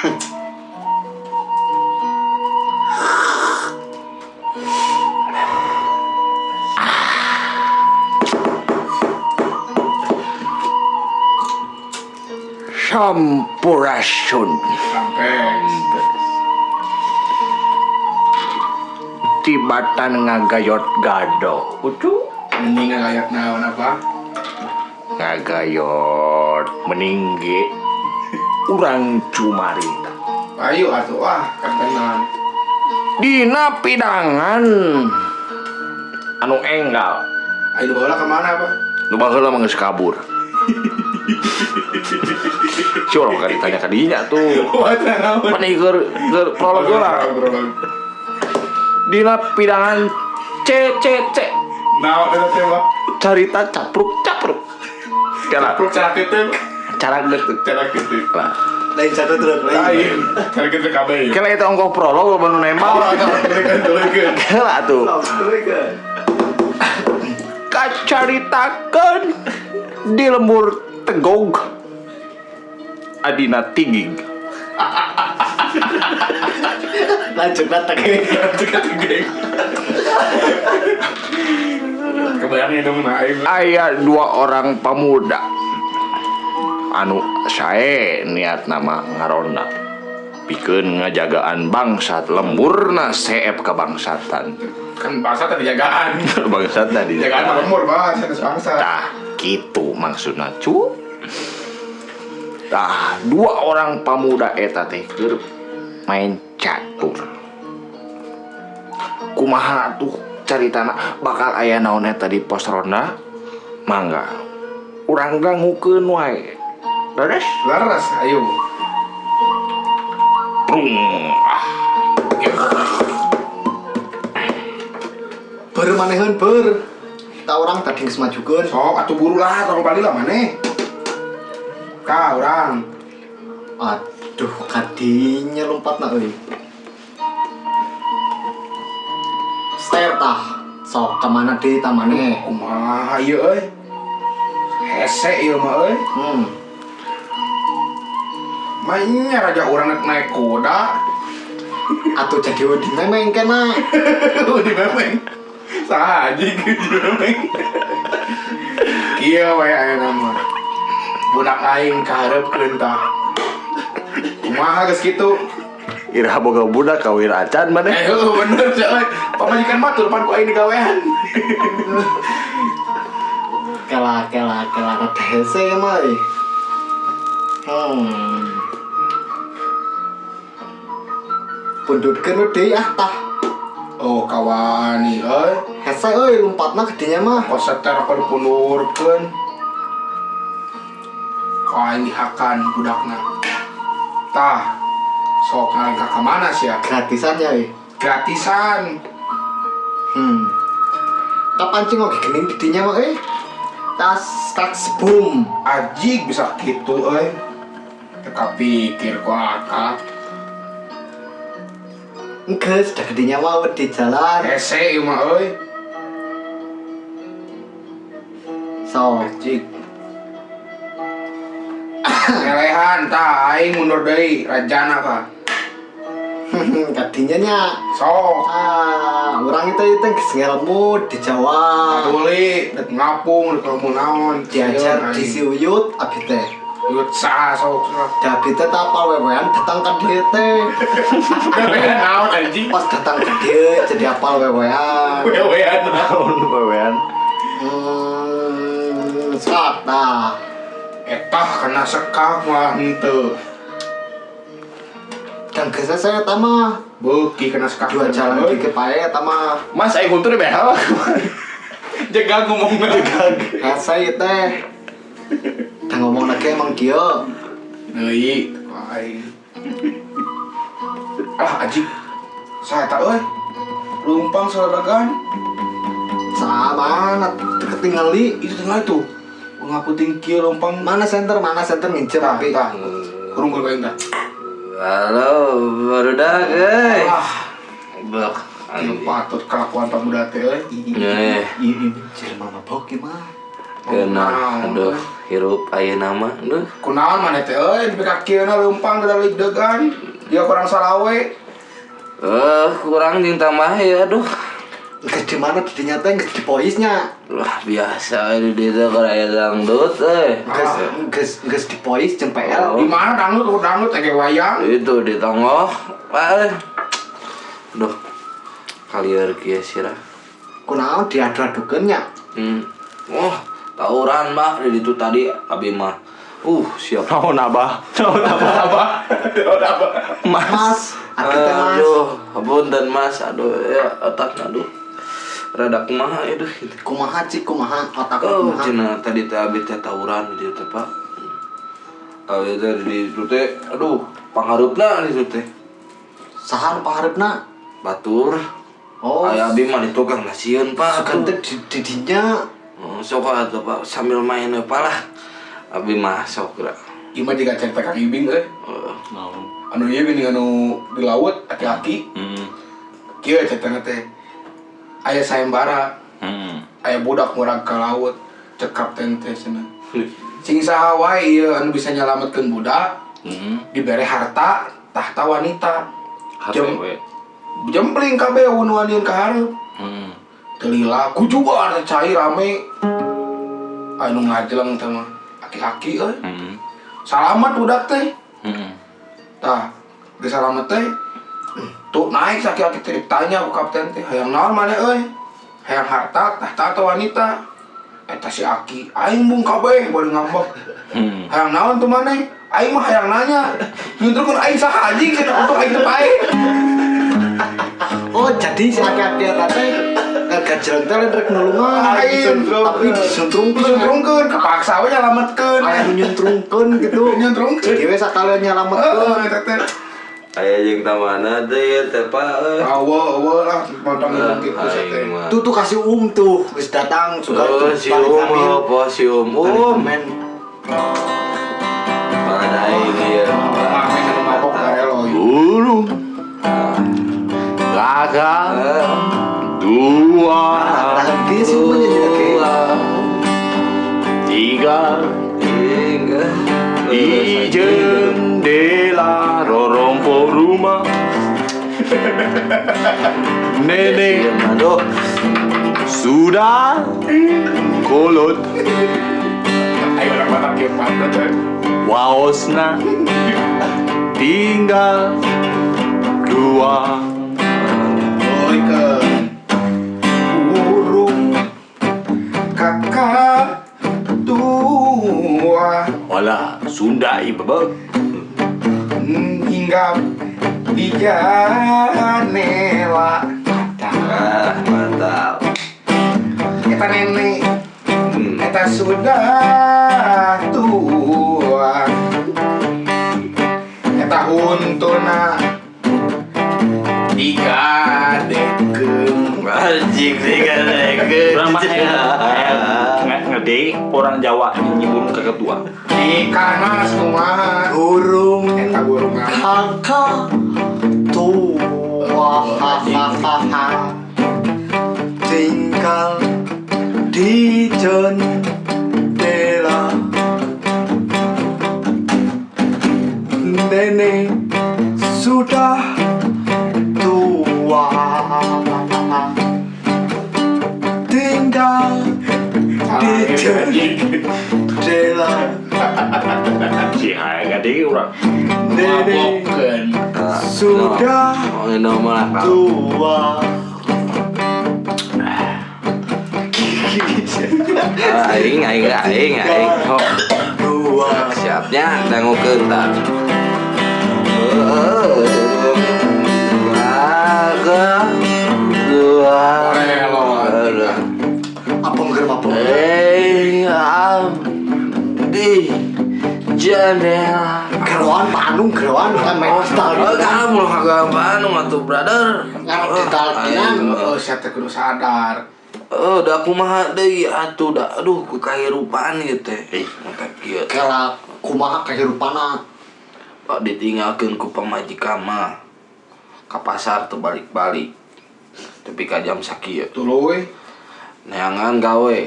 Sampurasun. Tibatan ngagayot gado. Ucu. Ini ngagayot naon apa? Ngagayot meninggi. Urang cumarita. Ayo atuh kantenan. Dina pidangan anu enggal. Ayo bawa kemana Pak? Nu baheula mah geus kabur. Si orang kan ditanya ke dinya tuh. Pani keur prolog lah. Dina pidangan C. Naon eta teh Pak? Carita capruk. Cara gitu. Lah. Lain satu terus Lain. Cara kita kabeh. Kela itu ongkong prolog lo nu nembal. Kela tuh. Kacaritakeun di lembur tegog adina tigig. lanjut tegeg. Kebayangnya dong Aya dua orang pemuda anu sae niat nama ngaronda pikeun ngajagaan bangsat lemburna seep kebangsatan. Kan bangsa tadi jagaan. Bangsat tadi Jagaan lembur bangsa bangsa. tah gitu maksudna cu. Tah dua orang pemuda eta teh keur main catur. Kumaha tuh caritana bakal aya naon eta di pos ronda? Mangga urang ganggukeun wae. Laras ayo. Brung. Beur maneheun beur. Ta urang tadi geus majukeun. Sok atuh buru lah tong bali lah maneh. Ka urang. Aduh, kadinya lompatna euy. Step tah. Sok ka mana deui ta maneh? Kumaha ieu euy? Hese ieu mah euy. Mainnya raja urang naik kuda. Atuh jadi wedi memeng kana. Di memeng. Saha anjing di memeng. Kieu wae aya nama. Budak aing kaharepkeun tah. Kumaha geus kitu? Ira boga budak kawin acan maneh. Bener coy. Pamajikan mah turpan ku aing di gawean. Kela rada hese mah euy. Pundutkeun deui tah. Oh kawani euy. Hese euy lompatna gedinya mah. Koseter pundurkeun. Aing dihakan budakna. Tah. Sok ngalengka ka mana sia? Gratisan ya euy. Gratisan. Tak pancing oge gening gedinya mah euy. Tas kak sebum. Ajig bisa gitu euy. Teka pikir ku akak. Enggeus dah gedinya mah di jalan. Hese ieu mah euy. So, Ajig. Ngelehan tah aing mundur deui rajana ka. kadinya nya. Sok. Orang itu geus ngelmu di Jawa. Tuli dek ngapung dek ilmu naon Diajar di si Uyut abi teh. Yut saha sok. Da abi teh tak apal wewean datang ka dieu teh. Naon anjing? Pas datang ke dieu jadi apal wewean. Wewean naon? Wewean. Sak tah. Etah kena sekak mah henteu. Dan geus saya eta mah Beuki kena sekak. dua jalan di kepae eta mah. Mas aing huntur behal. Jaga ngomongna. Hese teh. Tah ngomong lagi emang kieu. Deui aing. Ajig. Saha eta euy? Lumpang saladagan. Sama ketinggali. Itu tinggal tuh. Ngaputing kieu lumpang. Mana center ngincer abi. Tah. Kurung ka aing tah. Halo, barudak euy. Blok. Anu patut kelakuan pemuda teh euy. Eh, Iya, jelema mabok ieu mah. Kena, aduh, hirup ayeuna mah, aduh. Kunaon maneh teh euy di kakieuna leumpang dari degan. Dia kurang salawe. Kurang jeung tambah ya, aduh. Geus di mana didinya teh geus di poisnya. Lah biasa di dieu karaya dangdut Geus di pois jeung PL. Di mana dangdut teh wayang. Itu di tonggo. Duh. Kalieur kieu sirah. Kunaon diadu-adukeun nya? Oh, tawuran mah di ditu tadi abi mah. Siap. Naon abah? Mas, abi teh Mas. Aduh, punten Mas. Aduh, ya otakna aduh. Rada kumaha itu gitu. Kumaha cik kumaha otak kumaha. Cenah tadi teh abi teh tawuran di ditu teh, Pak. Abi teh di ditu teh, aduh, pangharupna di ditu teh. Saha nu pangarepna? Batur. Oh, Aya abi mah di tukang nasieun, Pak. sugan teh didinya. Sok atuh Pak sambil main apa lah. Abi mah sok geura. Ieu mah jiga cerita Kang Ibing euy. Anu ieu geuning anu di laut aki-aki. Kieu ceritana teh. Aya sayembara. Aya budak murag ka laut, cek kapten teh cenah. Sing saha wae ieu anu bisa nyalametkeun budak, dibere harta, tahta wanita. Jempling kabeh nu ka hareup. Telila kujubar cai rame. Anu ngajeleng teh mah aki-aki euy. Salamet budak teh. Tah, geus salamet teh. Tuh naik aki-aki teh ditanya ku kapten teh, "Hayang naon maneh euy? Hayang harta, tahta atau wanita?" Eta si Aki, "Aing mung kabeh bari ngambek." "Hayang naon tuh maneh?" "Aing mah hayang nanya." "Nyuntrukkeun aing saha anjing cenah untuk aing teu pae." Oh, jadi si aki-aki eta teh gajeleng teh rek nulungan. Tapi disuntrungkeun. Kepaksa we nyalametkeun. Aya nu nyuntrungkeun gitu. Nyuntrungkeun. Jadi we sakalian nyalametkeun. Eta teh. Aya jeung tamana teh teh Pak. Awo lah potong gitu teh. Tuh kasih tuh geus datang suka Si Om. Men. Pada aing ieu. Main anu mabok bae lo. Burung gagak dua Lagi sih punya tiga di jendela rorompo rumah nenek Aduh. sudah kolot Ayo orang Batak kieu pantet. waosna tinggal dua Boykeun burung kakak tua wala Sunda ibebeg hinggap di janela. Mantap. Eta nenek, eta sudah tua. Eta huntuna digadekeun. Anjing digadekeun. Urang mah ngede orang Jawa nyibun ke ketua. Di kanas kumaha burung eta burung kakak tua tinggal di jendela nenek sudah tua tinggal di jendela Si hai gede urang. nenek mabokkeun. sudah Ini mah tua. aing. Oh, Dua. siapnya dangukeun tah. Dua. Apa ngger apa? Di jendela. Geroan Panung geroan kan main star. Kamu kagak Bandung atuh brother. Ngarep di talkinan. Oh, saya teh kudu sadar. Da kumaha deui atuh da. Aduh ku kahirupaan ieu teh. Mata kieu. Kala kumaha kahirupana. Pak ditinggalkeun ku pamajikan mah. Ka pasar teu balik-balik. Tapi ka jam sakieu. Tuluy. neangan gawe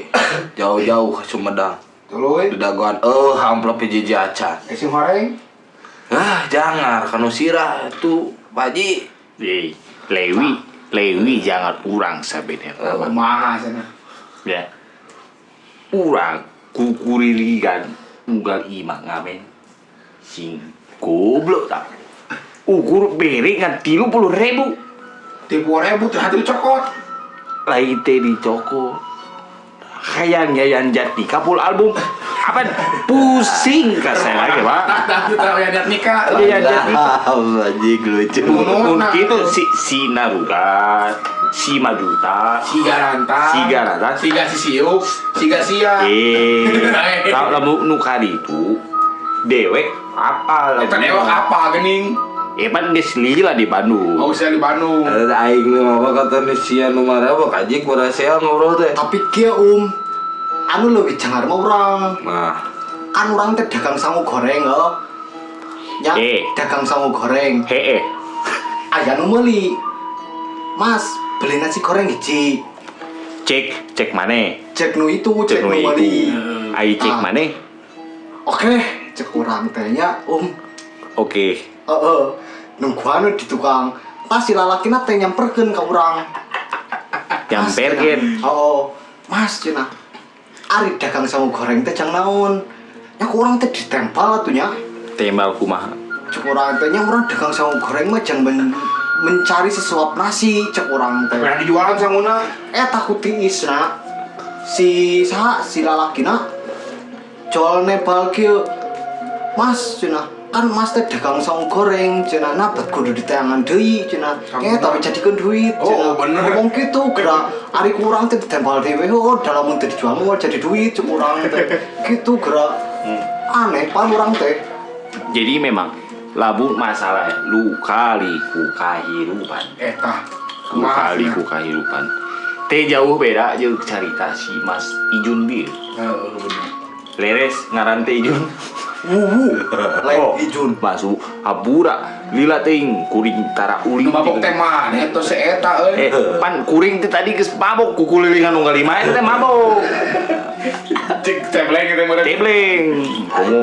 jauh-jauh ke Sumedang. Tuluy. Di dagoan amplop hiji acan. Esi horeng. Jangan kanu sirah tuh Pak Haji. Lewi jangan urang sebenarnya. Kumaha cenah. Ya. Urang kukuriligan unggal imah ngamen. Sing goblok tak. Ukur beri kan 30.000. 30.000 teh hati dicokot. Lain teh dicokot. Hayang jati kapul album. Apa pusing ka saya lagi, Pak. Tak yang nikah. Yayan jati. Anjing lucu. Mungkin itu si Naruga, si Maduta, Si Garanta. Siga Sisiuk, Siga Sia. Kalau nu kali itu dewek apa Eta dewek apa geuning? Pan geus lila di Bandung. Mau saya di Bandung. Aing mah kata nih sia nu marabok Haji kurasea ngobrol teh. Tapi kia anu lebih jangar mah orang. Nah, Kan orang teh dagang sangu goreng ya. Dagang sangu goreng. Aya nu meuli. Mas, beli nasi goreng hiji. Cek mana? Cek nu itu, cek nu meuli. Ai cek mana? Oke, cek urang teh nya, Oke. Nungguan di tukang. Pas si lalakina teh nyamperkeun ka urang. Nyamperkeun. Mas cenah. Ari dagang sangu goreng teh jang naon? Nya ku urang teh ditempel atunya. Tembal kumaha? Cek urang teh nya urang dagang sangu goreng mah jang mencari sesuap nasi cek urang teh. Pernah dijualan sanguna. Takut tiisna. Si lalakina jual nepal kieu. Mas cenah, kan mas teh dagang sangu goreng cenah bet kudu diteangan deui cenah. Tapi jadikeun duit cenah. Bener. Ngomong kitu geura ari kurang teh ditempel dewe dalam mun teh dijual mah jadi duit cek urang teh. Kitu geura aneh pan urang teh. Jadi memang labu masalah lu-kali-ku kahirupan. Eta. Lu-kali-ku kahirupan. Teh jauh beda jeung carita si Mas Ijun bieu. Bener. Leres ngaran teh Ijun. Lain Ijun. Masuk abura lila teuing kuring tara uling. Nu mabok teh mah eta si eta euy. Pan kuring teh tadi geus mabok ku kulilingan nu galima teh mabok. Cik tebleng teh meureun. Tebleng. Komo.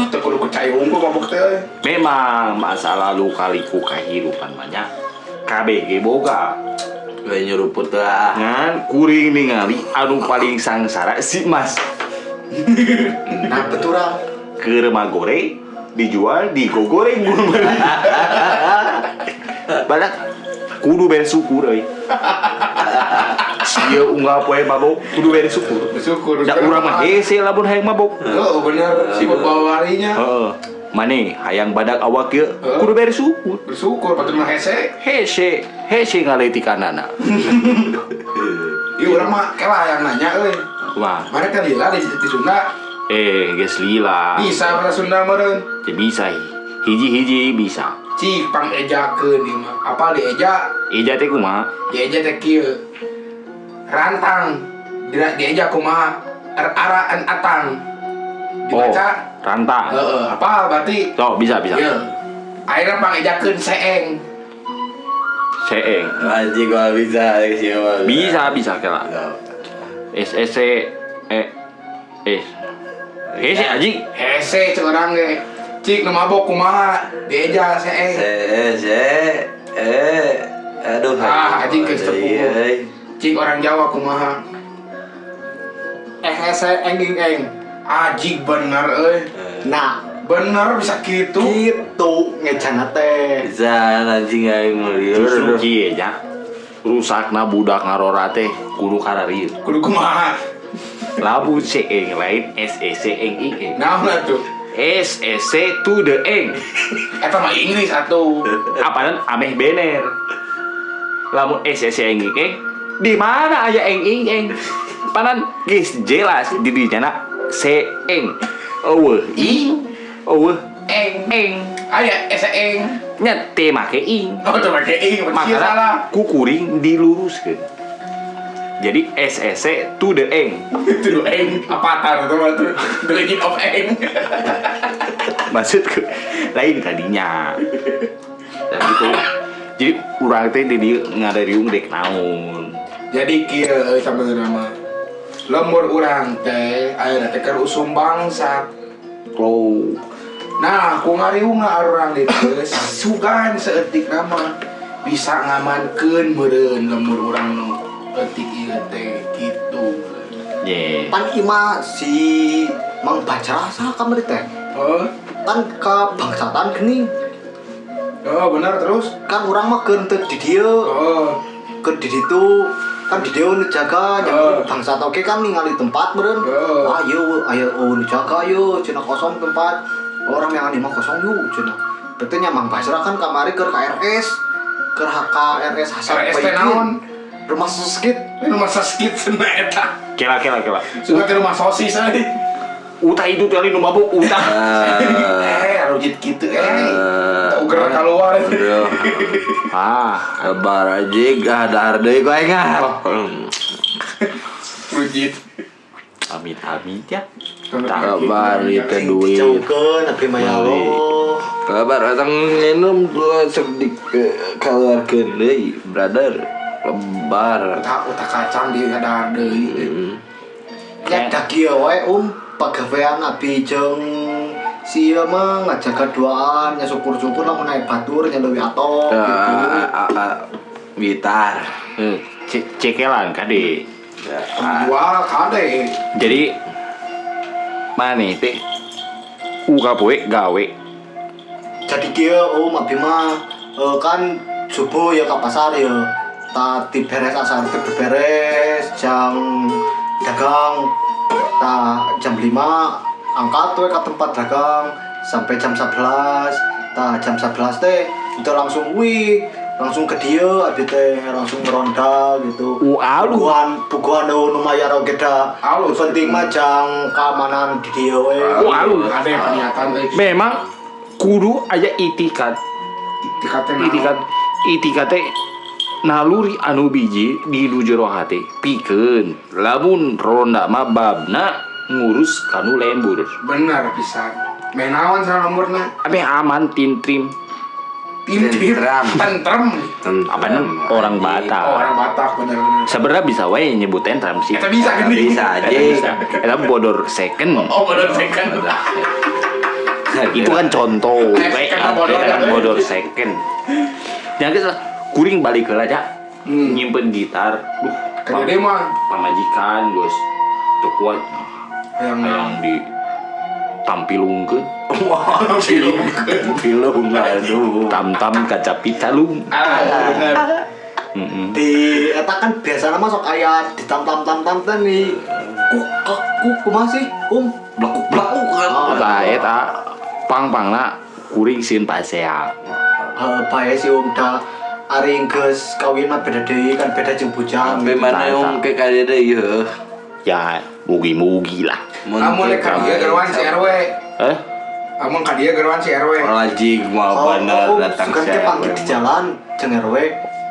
Teu kudu percaya unggul mabok teh euy. Memang masalah lu kaliku kahirupan banyak. KBG boga. gue nyeruput lah. Ngan kuring ningali anu paling sangsara si Mas. Nah beturang. Keur magoreng dijual digogoreng guru. Badak kudu beres syukur euy. Sia unggal poe mabok kudu beres syukur. Bersyukur. Da urang mah hese lamun hayang mabok. Bener si bawarinya. Heeh. Mane hayang badak awak kieu kudu beres syukur. Bersyukur patut mah hese. Hese ngaletikanana. Ieu urang mah kelah yang nanya euy. Wah, Mana kan lila di Sunda. geus lila. Bisa bahasa Sunda meureun. Teu bisa. Hiji-hiji bisa. Cik pang ejakeun ieu mah. Apa dieja? Ija teh kumaha? Dieja teh kieu. Rantang. Dieja kumaha? Araan atang. Dibaca rantang. apa berarti? Tuh, bisa. Ieu. Ayeuna pang ejakeun seeng. Seeng. Anjing gua bisa siapa. Bisa kela. SSC Hese anjing. Hese cek urang ge. Cik nu mabok kumaha? Dieja seeng. Aduh. Anjing geus teu puguh. Cik orang Jawa kumaha? Hese enging. Ajik bener euy. Nah, Bener bisa gitu. gitu ngejana teh. Bisa anjing aing melieur. Justru kieu nya. Rusakna budak ngarora teh kudu kararieu. Kudu kumaha? Labu seeng lain SEC eng. Naon atuh? SEC to the eng. Eta mah Inggris atuh. Apaan ameh bener. Lamun SEC eng di mana aya eng? Panan geus jelas di dinyana seeng. Eueuh ing. Eueuh eng. Aya eng. Nya teh make ing. Oh, teu make ing, berarti salah. Makana kukuring diluruskeun. Jadi SEC to the eng. Itu eng apa tar tuh tuh. The Legend of Eng. Maksudku lain kadinya. Dan gitu. Jadi urang teh di ngadariung dek naon. Jadi kieu sabenerna mah. Lembur urang teh ayeuna teh keur usum bangsa. Oh. Nah, ku ngariunga urang ditu sugan saeutik nama bisa ngamankeun meureun lembur urang nu eutik ieu teh kitu. Ye. Pan ima si Mang Bajrah saha kamari teh? Oh, Kan ka bangsatan geuning. oh benar terus. Kan urang mah keur teu di dieu. Oh, Keur di ditu kan di dieu nu jaga yang bangsat oge kan ningali tempat meureun. Wah, ieu aya nu jaga ieu cenah kosong tempat. Orang yang lima kosong yuk cenah. Berarti nya Mang Bajrah kan kamari keur ka RS. Keur KRS Hasan RS teh naon? Rumah sakit. Rumah sakit cenah eta. Kela. Sudah ke rumah sosis euy. Uta itu tadi nu mabuk uta. Rujit kitu Uger keluar itu. Ah, Lebar aja ada deui ku aing. Rujit. amit ya. Kabar itu duit. Dijauhkeun abdi mah ya Allah. Kabar datang minum dua sedik keluarkeun deui, brother. Lebar. Utak kacang di ada deui. Nya da kieu wae pagawean abdi jeung si ieu mah ngajaga duaan nya syukur-syukur lamun aya batur nya leuwih atos gitu. Gitar. Cekelan kade. Jual kade. Jadi mana teh uga gawe. Jadi kieu abdi mah kan subuh ya ka pasar ya. Tadi beres asar teh beres jam dagang jam 5 angkat we ke tempat dagang sampai jam 11 jam 11 teh itu langsung ke dia abdi teh langsung ngeronda gitu bukuan nu mayar oge da Alus. penting mah jang keamanan di dia we Ada yang pernyataan Memang kudu aja itikat teh naluri anu biji di jero hate pikeun lamun ronda mah babna ngurus kanu lembur benar pisan. Menawan sana nomorna. abe aman tintrim Tentrem. apa orang Batak Orang Batak benar-benar. sebenarnya bisa wae nyebut tentram sih Kita bisa kan? Bisa aja. Eta bodor second Oh, benar second. itu kan contoh Second bodor. kan bodor second yang kita kuring balik ke aja nyimpen gitar Kayak dia mah pamajikan guys tuh kuat yang yang di tampilungkeun Film aduh. tam kaca pitalung benar. di eta kan biasanya mah sok aya ditam-tam teh nih kumaha sih Blakuk kan. eta pang-pangna kuring sin pasea bae si da ari geus kawin mah beda deui kan beda jeung bujang Sampai mana yang ke kade deui heuh. ya mugi-mugi lah Amun ka dia gerwan si RW. Amun ka dia gerwan si RW. Lajig mau bener datang suka ke panggil di jalan jeung RW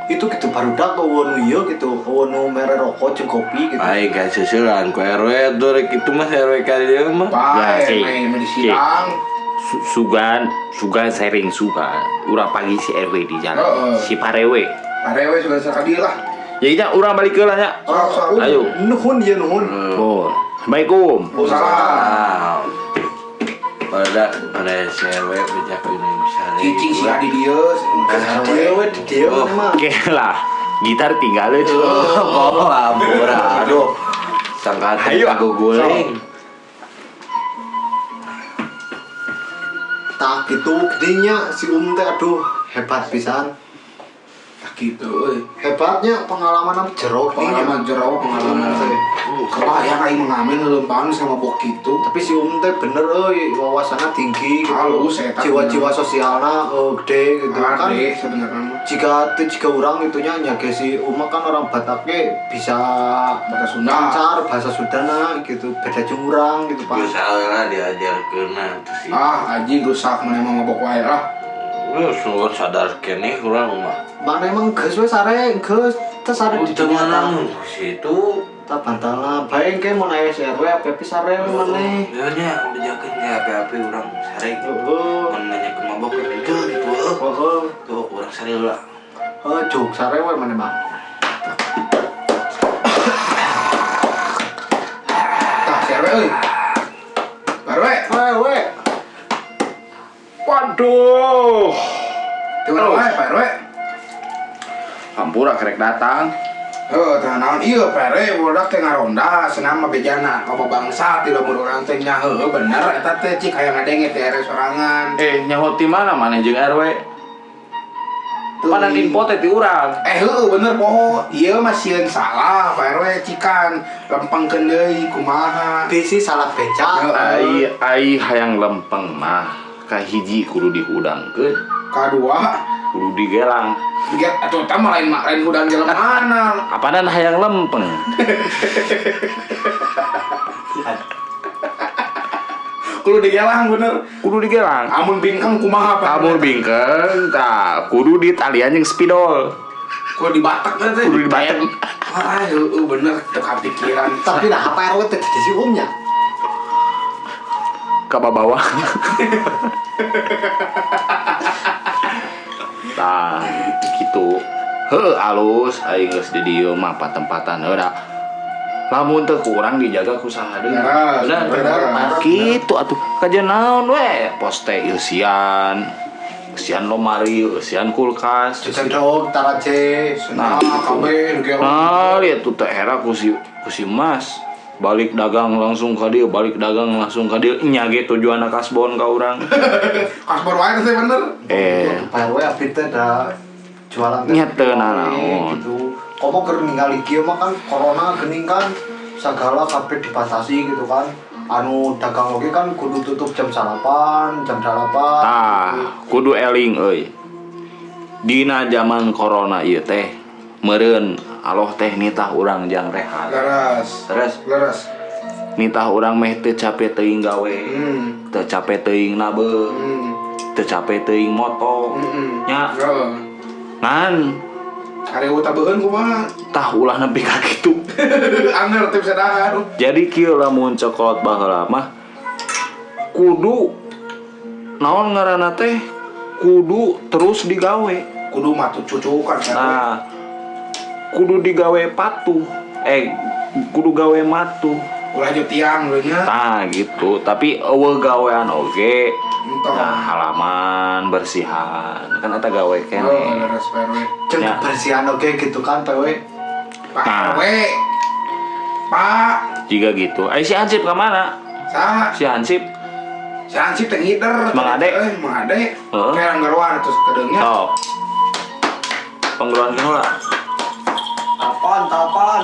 itu gitu barudak eueun ieu gitu eueun mere rokok jeung kopi gitu Aing gak susulan ku RW tuh rek itu mah RW kali dia mah. Bae si. main di sidang. sugan sering suka urang pagi si RW di jalan si parewe RW juga sakadi lah. jadi nya urang balik ke lah nya Sok. ayo nuhun ieu nuhun oh Assalamualaikum Salam. Pada CRW bejak ini bisa Cicing si adi dia. dia we di dia mah oke lah gitar tinggalin Oh, ampura. Aduh. Sangkat Ayo, aku guling. tak gitu gedenya si teh aduh hebat pisan Gitu euy. hebatnya pengalaman jero Pengalaman jero pengalaman teh. Kebayang aing mengamen leumpang sama bok kitu. tapi si teh bener euy wawasanna tinggi gitu. Halus, eta jiwa-jiwa sosialna gede gitu kan Ade sebenarnya mah. jika orang itunya nyage si kan orang Batak bisa Bahasa Sunda. lancar bahasa Sundana gitu beda jeung urang gitu Pak Salah diajarkeun terus sih. Aji rusak mana mau mabok wae lah. Sungguh sadar kene urang mah. mana emang geus we sare geus teh sare di Udah mana dunia situ. ta bantalna bae ke mun aya RW apa sare maneh Ya nya bejakeun ge api-api urang sare. heeh Mun nanya ke mabok itu gitu. heeh Tuh urang sare lah. juk sare we maneh mah euy. Pak RW. we. Waduh. Di mana wae Pak RW? Hampura kerek datang. Heuh, tah naon ieu Pak RW budak teh ngaronda senam mah bejana loba bangsa ti leueur urang teh nya heuh bener eta teh cik hayang ngadenge teh RW sorangan. Nyaho ti mana maneh jeung RW? Panan info teh ti urang. Heuh bener poho. Ieu mah sieun salah Pak RW cikan lempengkeun deui kumaha. Bisi salah beca. Ai hayang lempeng mah kahiji kudu dihudangkeun, Kadua kudu digelang. lihat atuh tah mah lain hudang jelemana. Apanan hayang lempeng? Kudu digelang bener. Kudu digelang. Amun bingkang kumaha Pak? Amur bingkeung tah kudu ditalian jeung spidol. Kudu dibatek teh. Kudu dibatek. Ah, heuh bener teu kapikiran. Tapi nah apa RW teh jadi si umnya. Ka bawah. Tah kitu. Heuh alus aing geus di dieu mah patempatan heula. Lamun teu kurang dijaga ku sahadeung. Bener. Kitu atuh. Kajian naon we? Poste eusian. Eusian lomari, eusian kulkas. Cendok taraje. Nah, kabeh nu Ah, lihat tuh teh era ku si Mas. Balik dagang langsung ka dieu, balik dagang langsung ka dieu. Nya ge tujuanna kasbon ka urang. kasbon wae teh bener. Pak RW abdi teh da jualan teh. Nya teu naon. Gitu. Komo keur ningali kieu mah kan corona geuning kan sagala kabeh dibatasi gitu kan. Anu dagang oge kan kudu tutup jam 8. Tah, kudu eling euy. Dina zaman corona ieu teh meureun aloh teh nitah urang jang rehat. Leres. Nitah urang meh teu capek teuing gawe. Teu capek teuing nabeu. Teu capek teuing moto. Nya Heeh. ngan Hari uta beueun kumaha? tah ulah nepi ka kitu. Anger teh bisa dahar. Jadi kieu lamun cokot baheula mah kudu naon ngaranna teh kudu terus digawe. Kudu matu cucukan kan. Nah, kudu digawe patuh. Kudu gawe matuh. Ulah jeung tiang we nya. Tah gitu, tapi eueuh gawean oge. Entong. Nah, halaman bersihan. Kan eta gawe Oh, keneh. leres Pak RW. Jeung Ya. kebersihan oge gitu kan PW. Pak Nah. RW. Pak, Jika gitu. Si Hansip ka mana? saha? Si Hansip. Si Hansip teh ngider. Mang Ade. Mang Ade. Heeh. Kayak nggaruan terus kedeungnya. Oh. Penggeluan heula. Tapan.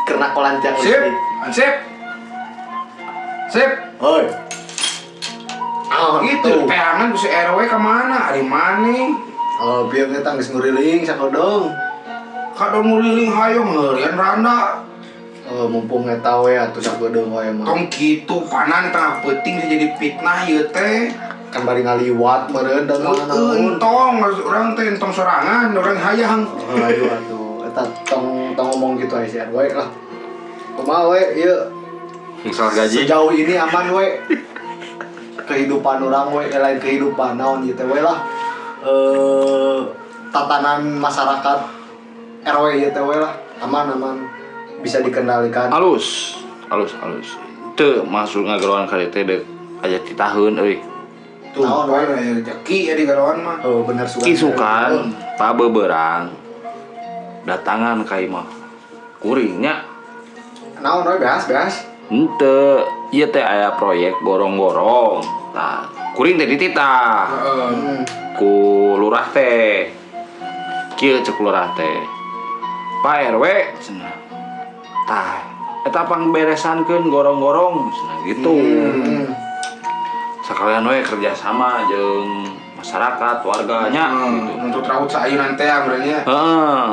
Kena kolancang Sip, Hansip. Sip. Hoi. Gitu, peangan ku si RW ka mana? Ari maneh? Oh, biar kita geus nguriling sakodong. Kadang nguliling hayong heurian randa. Mumpung eta we atuh sakodong wae mah. Tong kitu panan tengah peuting jadi fitnah ieu teh. Kan bari ngaliwat meureun da mana Entong urang teh entong sorangan, urang hayang. Aduh. Eta tong ngomong gitu aya si RW lah. Kumaha we ieu? Misal gaji. Sejauh ini aman we. Kehidupan orang we lain kehidupan naon ieu teh we lah. Tatanan masyarakat RW ieu teh we lah. Aman bisa dikendalikan. Alus. Teu masuk ngageroan ka dieu teh deuk aya ti taheun euy. Tuh, Naon poe aya rezeki ya di garawan mah. Oh bener sugan. Isukan pabeberang datangan ka imah. Kuringnya Naon we beas. henteu ieu teh aya proyek gorong-gorong. Tah, kuring teh dititah Heeh. ku lurah teh. Kieu cek lurah teh. Pak RW cenah. Tah, eta pangberesankeun gorong-gorong cenah gitu. Sakalian we kerja sama jeung masyarakat warganya gitu. Untuk raut saayunan teh amrenya. Heeh.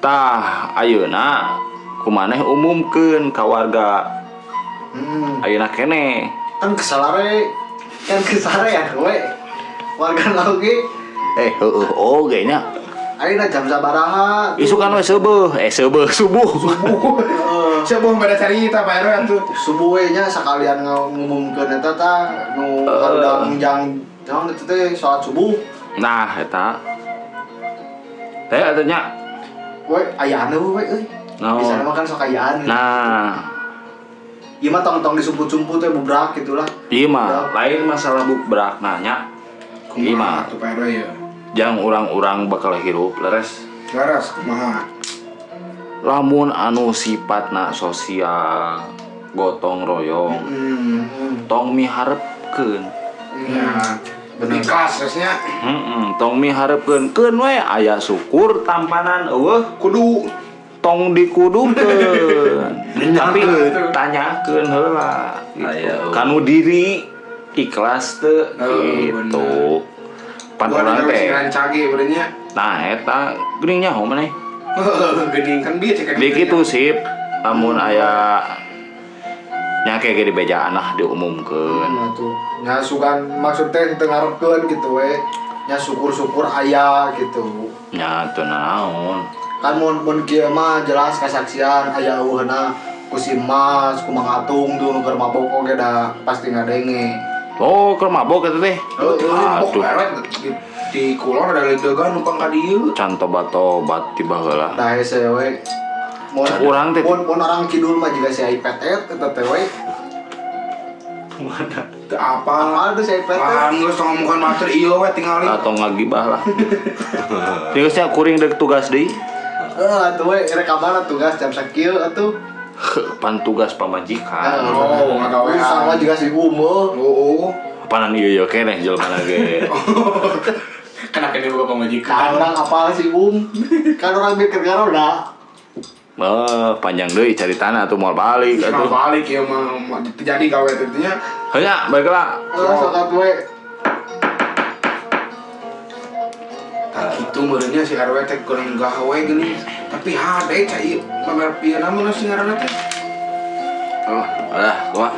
Tah, ayeuna kumaneh umumkeun ka warga. Ayeuna keneh. Kan kesalare ya we. Warga oge. Heueuh oge nya. Ayeuna jam sabaraha? Isukan we seubeuh subuh. Sebuah beda cerita Pak RW atuh. Subuh we nya sakalian ngumumkeun eta tah nu harudang jang naon eta teh salat subuh. Nah, eta. Teh atuh nya. We aya anu we euy. No. Di sana mah kan sokayaan gitu. Nah, Iya mah tong disumput-sumput teh bubrak gitulah. iya mah lain masalah bukbrak nanya. Iya mah Kumaha tuh Pak RW ya. jang orang-orang bakal hirup leres. Laras kumaha? Lamun anu sifatna sosial gotong royong tong miharepkeun. Ya, bener kelas resnya. Tong miharepkeun keun we aya syukur tampanan eueuh Kudu tong dikudukeun. Tapi tanyakeun heula Aya, gitu. Kanu diri ikhlas teu gitu. Pan urang teh. cage berenya. Nah eta geuning nyaho maneh. Geuning kan bieu cek. Di kitu sip lamun aya nya kayak di bejaan lah diumumkeun. Nah tuh, nya sugan maksudnya teu ngarepkeun gitu we. Nya syukur-syukur aya gitu. Nya teu naon. Kan mun kieu mah jelas kasaksian aya eueuna ku si Mas, ku Mang Atung tuh keur mabok oge da pasti ngadenge. Oh, keur mabok eta teh. Aduh. Aduh, Di kulon ada ledegan numpang ka dieu. can tobat-tobat tiba heula. Da hese we. Mun Urang teh- mun orang kidul mah juga si iPad eta teh we. Teu apa. Apal tuh si iPad teh? Ah, geus ngomongkeun materi ieu we tingali. Atau ngagibah lah. Tinggalnya kuring dek tugas deui. Atuh we rekaman tugas jam sakieu atuh. Pan tugas pamajikan. Oh, ngagawean. Sama juga si Umo. Oh. Panan ieu ieu keneh jelema ge. Kena kene buka Kan pamajikan. orang apal si Kan orang mikir garuda. Panjang deui caritana atuh moal balik Nah, atuh. balik ya mah jadi gawe tentunya. Hanya baiklah. Sokat we. Gitu merenya si RW teh kurang gawe gini. Tapi hade cai pamer pieu namun si ngaranna teh. Oh, udah, gua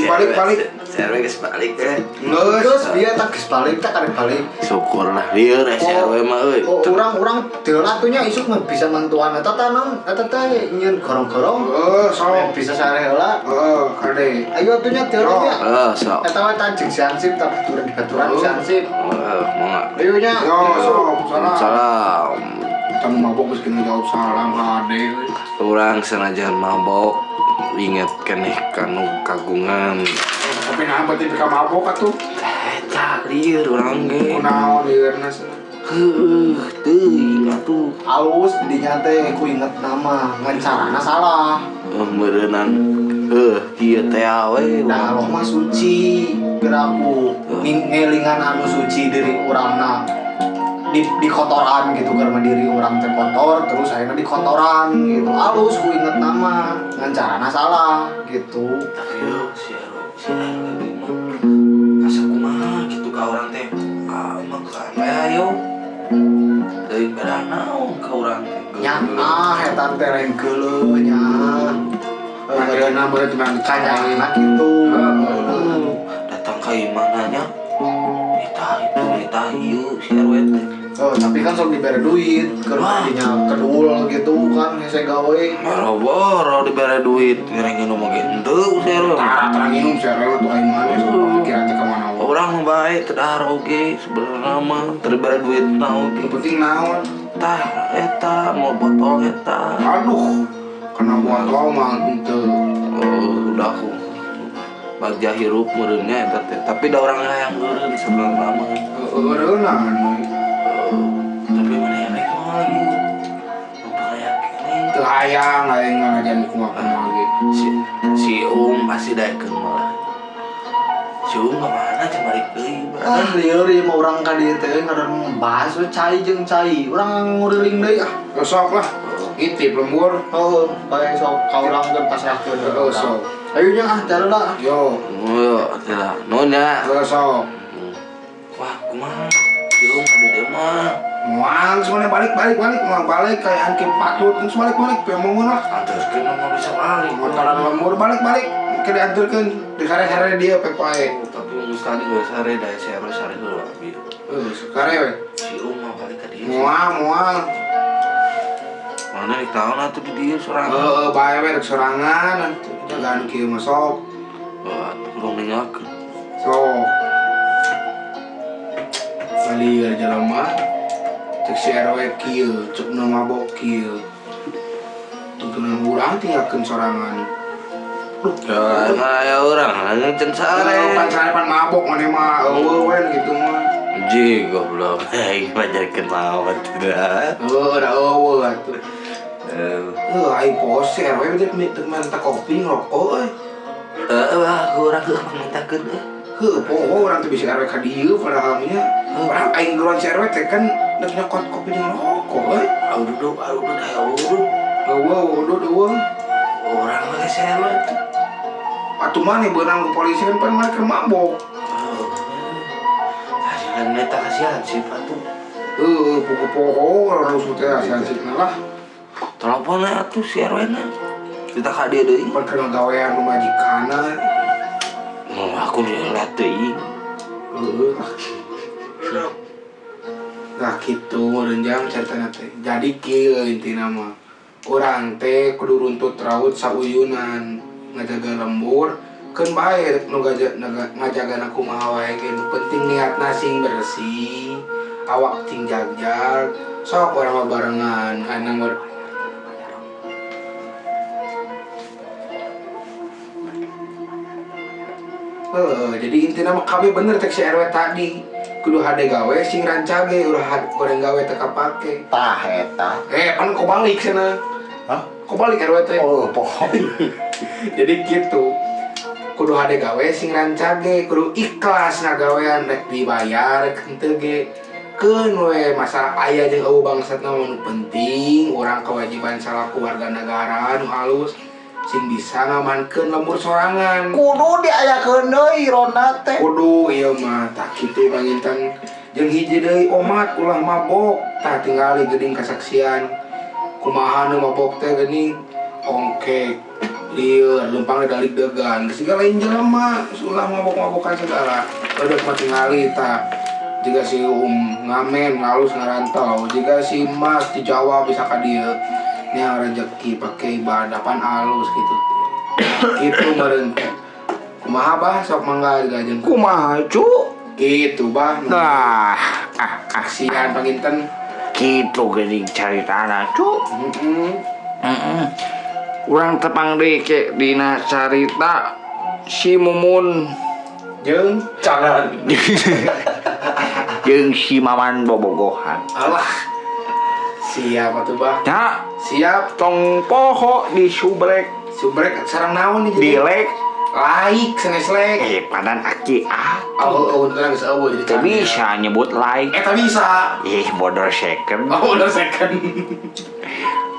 balik. CRW geus balik teh. Terus dia tak geus balik tak kada balik. Syukur lah lieur CRW mah euy. Oh, orang teu atunya isuk mah bisa mantuan eta tanam eta teh nyeun gorong-gorong. Sok. Bisa sare heula. Kade. Ayo atunya teu nya. Sok. Eta we tanjing sansip tapi turun di baturan sansip. Moal. Ayo nya. Yo, sok. Salah. Salam. Kamu mabok geus kena jawab salam kade. Urang sanajan mabok inget keneh kanu kagungan. Tapi nah berarti ka mabok atuh. Eta lieur urang ge. Kunaon liurna cenah. Heuh, teuing atuh. Alus dinya teh ku inget nama ngan carana salah. Meureunnan kieu teh we. Nah, Allah mah suci geraku ngelingan anu suci diri urangna di kotoran gitu karena diri orang teh kotor terus akhirnya di kotoran gitu halus ku inget nama ngan carana salah gitu. Tapi yo si RW mah asa kumaha kitu ka urang teh. Makan we ayo. Teuing beda naon ka urang teh. Nya eta teh lain geuleuh nya. Panggilna berarti mah Kanyana gitu. Datang ka imah nya. Nita ieu si RW teh. Oh, tapi kan sok dibere duit keur dinya kedul gitu kan hese gawe. Boro-boro dibere duit, ngerengin omong ge henteu si RW. Tara terang minum si RW tuh aing mah pikiran teh ka mana wae. Orang mah bae teu dahar oge sebenarnya mah teu dibere duit naon Yang ge. penting naon? Tah eta mau botol eta. Aduh. Kena botol mah henteu. Oh, udah aku bagja hirup meureunnya eta teh. Tapi da urang hayang eureun sebenarnya mah. Eureunnan. Tapi mana yang rek mau lagi. Numpang yakin. Teu hayang aing ngajan kumaha lagi. Si pasti daekeun malah. Si kemana aja balik deui. Lieur ieu mah urang ka dieu teh ngaran membahas we cai jeung cai. Urang nguriling deui ah. Sok lah. Intip lembur. Oh, bae sok ka urang geus pasrahkeun. Oh, sok. Ayo nya ah carana. Yo. Oh, teh non ya. Sok. Wah, kumaha? Yung ada dia mah. Muang semuanya balik mau balik kayak angkin patut terus balik pemongon lah. Antarkeun mah bisa balik. Motoran lembur balik ke dianturkeun di sare-sare dia pae. Tapi geus tadi geus sare da sare heula abi. Kare we. Si mah balik ka dieu. Muang. Mana nih tahu atuh di dieu sorangan. Bae we rek sorangan jagaan kieu mah sok. Atuh kurang ninggalkeun. Sok. Balieur jelema cek si RW kieu, cek nu mabok kieu. urang tinggalkeun sorangan. Ya orang hanya cen sare. Pan sare pan mabok maneh mah eueuh gitu mah. Ji goblok. Aing ngajarkeun maot dah. Da eueuh atuh. Ai pose RW dia minta kopi ngerokok euy. Urang teu mintakeun Heuh, poho urang teh bisa RW ka dieu padahal nya. Urang aing geruan si RW teh kan deuk nyokot kopi jeung rokok euy. Aduh ayo. Eueuh. Orang mah serwet. Atuh maneh beunang ku polisi kan pan mereka mabok. Hasilan neta kasihan sih atuh. Puku poho urang rusuh teh asal-asalna lah. Teleponnya atuh si RW-na. Kita ka dia deui. Pan keur gawean nu majikanna. Mau aku lihat deui. Nah gitu renjang caritana teh. Jadi kieu intina mah. Urang teh kudu runtut raut sauyunan, ngajaga lembur, keun bae nu ngajagana kumaha wae ge. Nu penting niatna sing bersih, awak cing jagjag, sok urang mah barengan anu mah. Jadi intina mah kabeh bener teh si RW tadi. Kudu hade gawe sing rancage urang goreng gawe teh kapake. Tah eta. Pan kok balik sana. Hah? Kok balik RW teh? Oh, poho. Jadi gitu. Kudu hade gawe sing rancage, kudu ikhlas ngagawean rek dibayar henteu ge. Keun we masalah aya jeung eueuh bangsatna nu penting, urang kewajiban salaku warga negara nu halus sing bisa ngamankeun lembur sorangan. Kudu diayakeun deui ronda teh. Kudu ieu mah tak kitu panginten. Jeung hiji deui omat ulah mabok, tah tingali geuning kasaksian. Kumaha nu mabok teh geuning ongkek lieur lempang dalik degan segala lain jelema ulah mabok-mabokan segala udah mah tingali tah jika si ngamen ngalus ngarantau jika si mas di Jawa bisa ka dieu nya rezeki pake ibadapan alus gitu gitu meureun kumaha bah sok mangga digajeun Kumaha cu? gitu bah Nah, aksian panginten gitu geuning caritana cu. Urang tepang deui ke dina carita si Mumun jeung Jangan. jeung si Maman bobogohan. alah siap atuh bah Nya siap tong poho di subrek subrek sareng naon nih dilek laik sanes lek padan aki tenang geus eueuh jadi teu bisa nyebut like. eta bisa Bodor second. udah second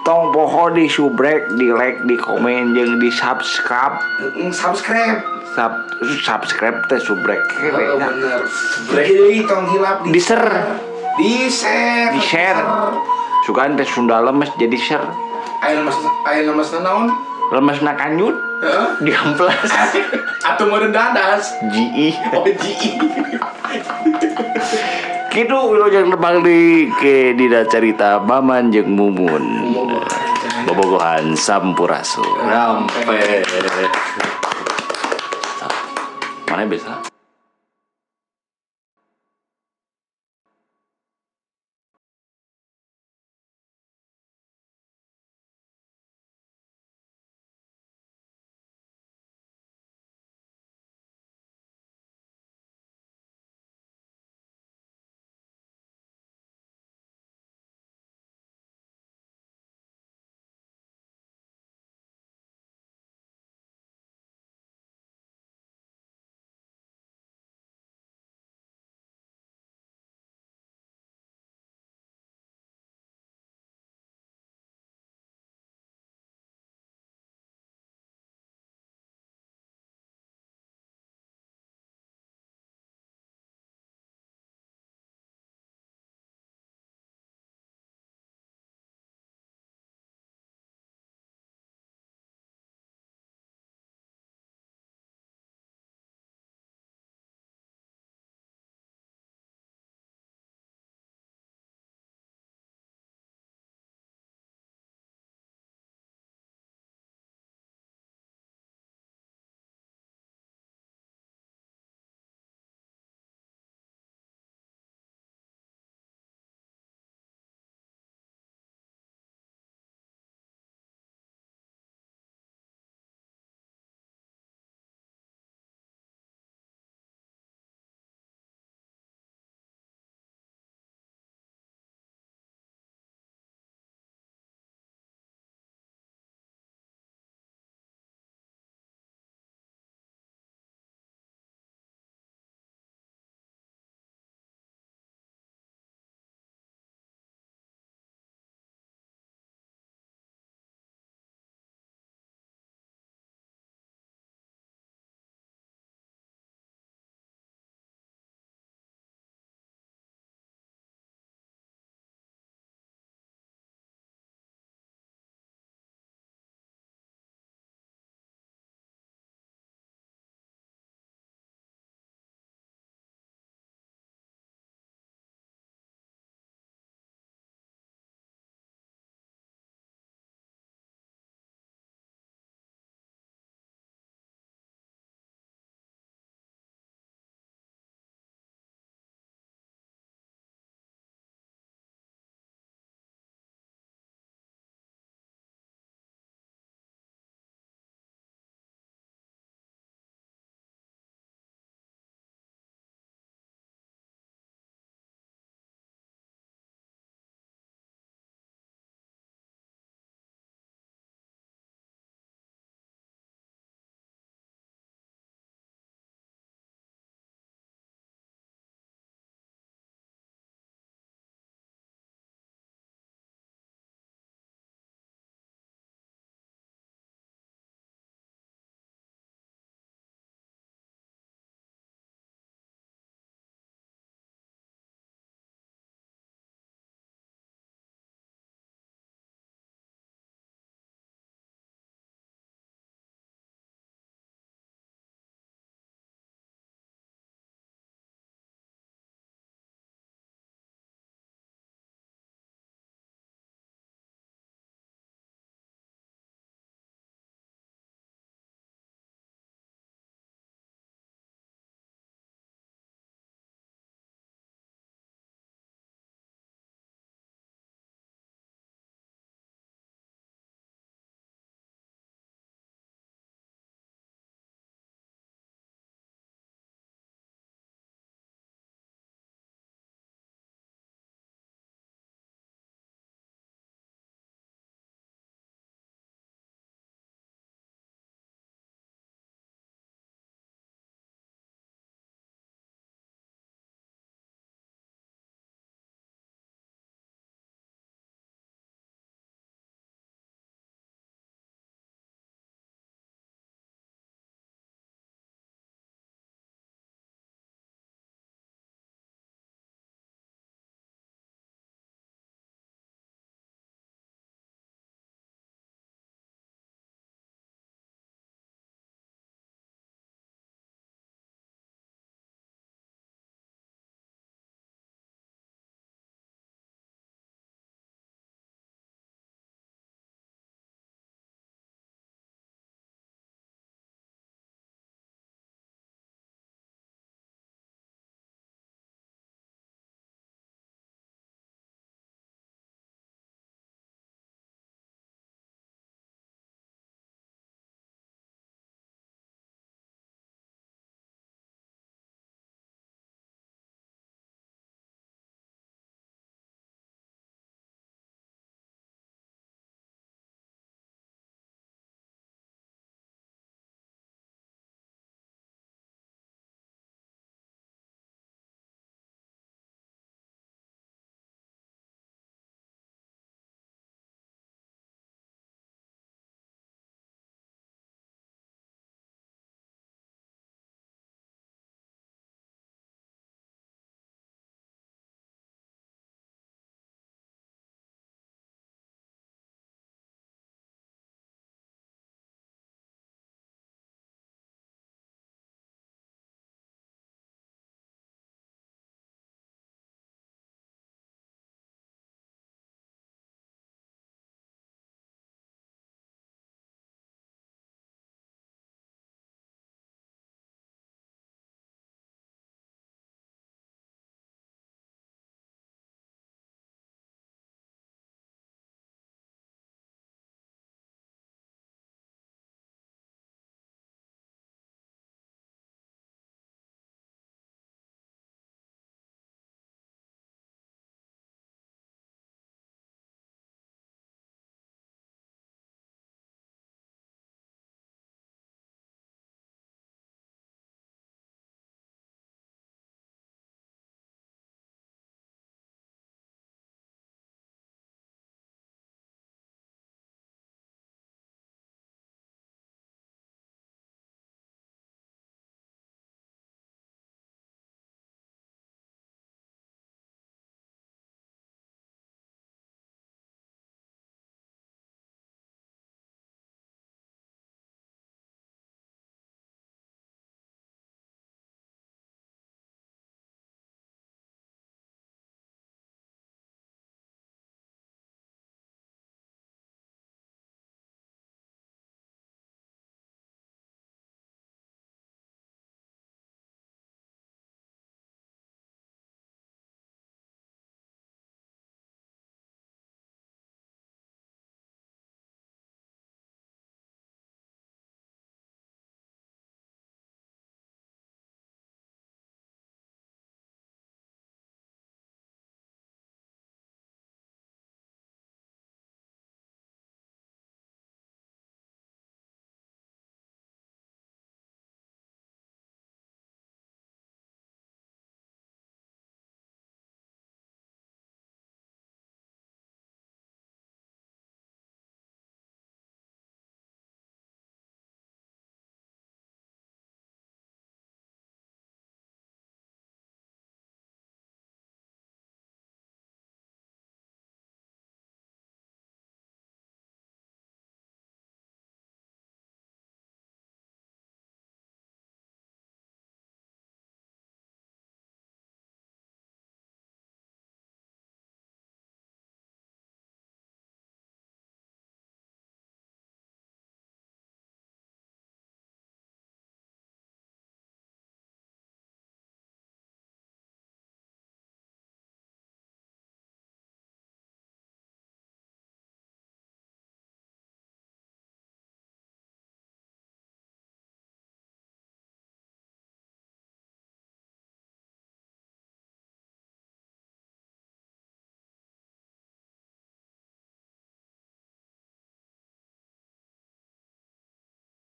Tong poho di subrek, di like, di komen jeung di subscribe. subscribe Subscribe teh subrek. bener jadi tong hilap Di share. di share Sugan teh Sunda lemes jadi share. aya lemes naon Lemesna kanyut heeh di amplas. atuh meureun dadas GI. oh ji Kitu wilujeng tebang di ke dina carita Maman jeung Mumun. Bobogohan Sampurasun. Rampe. Mana bisa?